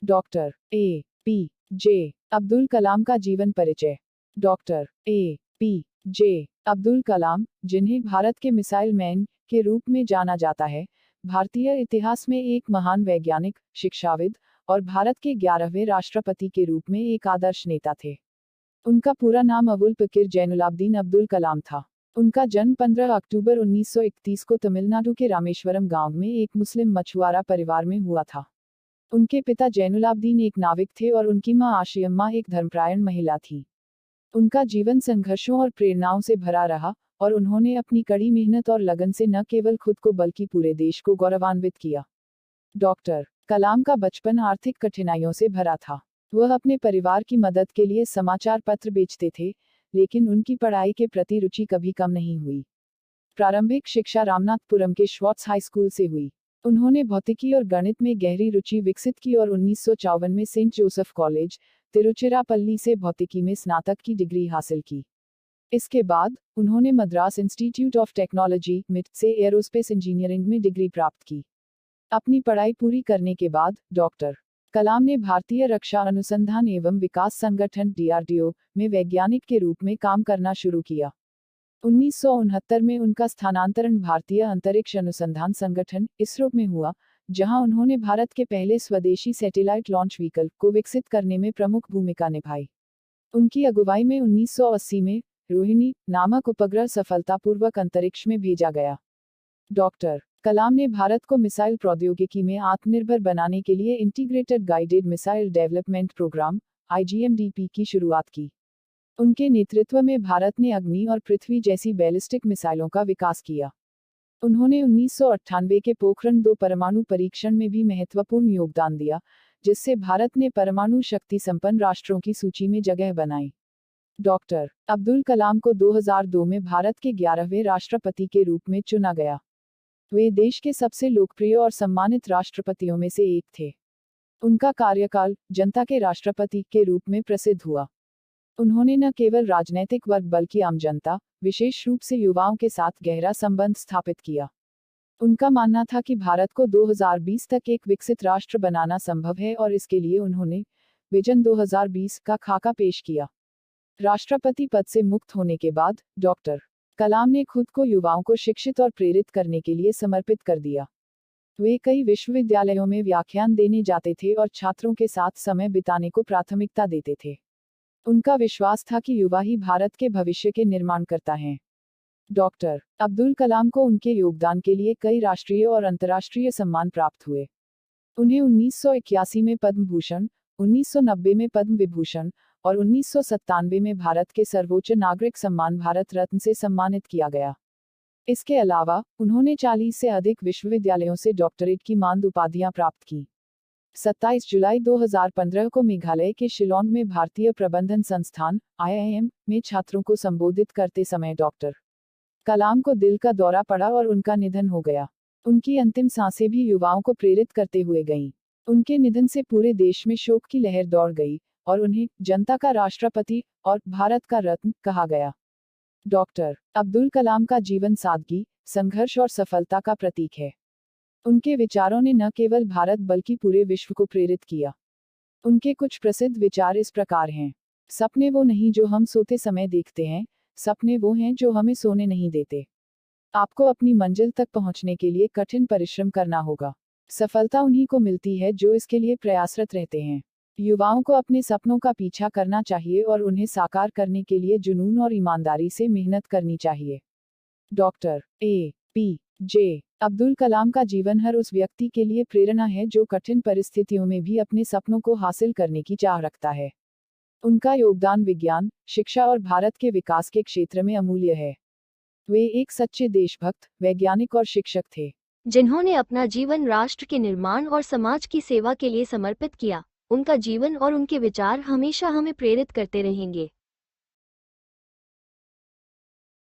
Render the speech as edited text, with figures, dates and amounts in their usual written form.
Doctor A P J Abdul Kalam का जीवन परिचय। Doctor A P J Abdul Kalam, जिन्हें भारत के मिसाइल मैन के रूप में जाना जाता है, भारतीय इतिहास में एक महान वैज्ञानिक, शिक्षाविद और भारत के 11वें राष्ट्रपति के रूप में एक आदर्श नेता थे। उनका पूरा नाम अबुल पकीर जैनुलाब्दीन अब्दुल कलाम था। उनका जन्म 15 अक्टूबर 1931 को तमिलनाडु के रामेश्वरम गांव में एक मुस्लिम मछुआरा परिवार में हुआ था। उनके पिता जैनुलाब्दीन एक नाविक थे और उनकी मां आशियम्मा एक धर्मपरायण महिला थी। उनका जीवन संघर्षों और प्रेरणाओं से भरा रहा और उन्होंने अपनी कड़ी मेहनत और लगन से न केवल खुद को बल्कि पूरे देश को गौरवान्वित किया। डॉक्टर कलाम का बचपन आर्थिक कठिनाइयों से भरा था। वह अपने परिवार की मदद के लिए समाचार पत्र बेचते थे, लेकिन उनकी पढ़ाई के प्रति रुचि कभी कम नहीं हुई। प्रारंभिक शिक्षा रामनाथपुरम के श्वार्ट्स हाई स्कूल से हुई। उन्होंने भौतिकी और गणित में गहरी रुचि विकसित की और 1954 में सेंट जोसेफ कॉलेज, तिरुचिरापल्ली से भौतिकी में स्नातक की डिग्री हासिल की। इसके बाद उन्होंने मद्रास इंस्टीट्यूट ऑफ टेक्नोलॉजी मिट से एरोस्पेस इंजीनियरिंग में डिग्री प्राप्त की। अपनी पढ़ाई पूरी करने के बाद डॉक्टर कलाम ने भारतीय रक्षा अनुसंधान एवं विकास संगठन DRDO में वैज्ञानिक के रूप में काम करना शुरू किया। 1969 में उनका स्थानांतरण भारतीय अंतरिक्ष अनुसंधान संगठन इसरो में हुआ, जहां उन्होंने भारत के पहले स्वदेशी सैटेलाइट लॉन्च व्हीकल को विकसित करने में प्रमुख भूमिका निभाई। उनकी अगुवाई में 1980 में रोहिणी नामक उपग्रह सफलतापूर्वक अंतरिक्ष में भेजा गया। डॉक्टर कलाम ने भारत को मिसाइल प्रौद्योगिकी में आत्मनिर्भर बनाने के लिए integrated guided missile development programme IGMDP की शुरुआत की। उनके नेतृत्व में भारत ने अग्नि और पृथ्वी जैसी बैलिस्टिक मिसाइलों का विकास किया। उन्होंने 1998 के पोखरण 2 परमाणु परीक्षण में भी महत्वपूर्ण योगदान दिया, जिससे भारत ने परमाणु शक्ति संपन्न राष्ट्रों की सूची में जगह बनाई। डॉक्टर अब्दुल कलाम को 2002 में भारत के 11वें राष्ट्रपति के रूप में चुना गया। वे देश के सबसे लोकप्रिय और सम्मानित राष्ट्रपतियों में से एक थे। उनका कार्यकाल जनता के राष्ट्रपति के रूप में प्रसिद्ध हुआ। उन्होंने न केवल राजनैतिक वर्ग बल्कि आम जनता, विशेष रूप से युवाओं के साथ गहरा संबंध स्थापित किया। उनका मानना था कि भारत को 2020 तक एक विकसित राष्ट्र बनाना संभव है और इसके लिए उन्होंने विजन 2020 का खाका पेश किया। राष्ट्रपति पद से मुक्त होने के बाद डॉक्टर कलाम ने खुद को युवाओं को शिक्षित और प्रेरित करने के लिए समर्पित कर दिया। वे कई विश्वविद्यालयों में व्याख्यान देने जाते थे और छात्रों के साथ समय बिताने को प्राथमिकता देते थे। उनका विश्वास था कि युवा ही भारत के भविष्य के निर्माणकर्ता हैं। डॉक्टर अब्दुल कलाम को उनके योगदान के लिए कई राष्ट्रीय और अंतर्राष्ट्रीय सम्मान प्राप्त हुए। उन्हें 1981 में पद्म भूषण, 1990 में पद्म विभूषण और 1997 में भारत के सर्वोच्च नागरिक सम्मान भारत रत्न से सम्मानित किया गया। इसके अलावा उन्होंने 40 से अधिक विश्वविद्यालयों से डॉक्टरेट की मानद उपाधियां प्राप्त की। 27 जुलाई 2015 को मेघालय के शिलोंग में भारतीय प्रबंधन संस्थान IIM में छात्रों को संबोधित करते समय डॉक्टर कलाम को दिल का दौरा पड़ा और उनका निधन हो गया। उनकी अंतिम सांसें भी युवाओं को प्रेरित करते हुए गईं। उनके निधन से पूरे देश में शोक की लहर दौड़ गई और उन्हें जनता का राष्ट्रपति और भारत का रत्न कहा गया। डॉक्टर अब्दुल कलाम का जीवन सादगी, संघर्ष और सफलता का प्रतीक है। उनके विचारों ने न केवल भारत बल्कि पूरे विश्व को प्रेरित किया। उनके कुछ प्रसिद्ध विचार इस प्रकार हैं। सपने वो नहीं जो हम सोते समय देखते हैं, सपने वो हैं जो हमें सोने नहीं देते। आपको अपनी मंजिल तक पहुंचने के लिए कठिन परिश्रम करना होगा। सफलता उन्हीं को मिलती है जो इसके लिए प्रयासरत रहते हैं। युवाओं को अपने सपनों का पीछा करना चाहिए और उन्हें साकार करने के लिए जुनून और ईमानदारी से मेहनत करनी चाहिए। डॉक्टर APJ अब्दुल कलाम का जीवन हर उस व्यक्ति के लिए प्रेरणा है जो कठिन परिस्थितियों में भी अपने सपनों को हासिल करने की चाह रखता है। उनका योगदान विज्ञान, शिक्षा और भारत के विकास के क्षेत्र में अमूल्य है। वे एक सच्चे देशभक्त, वैज्ञानिक और शिक्षक थे, जिन्होंने अपना जीवन राष्ट्र के निर्माण और समाज की सेवा के लिए समर्पित किया। उनका जीवन और उनके विचार हमेशा हमें प्रेरित करते रहेंगे।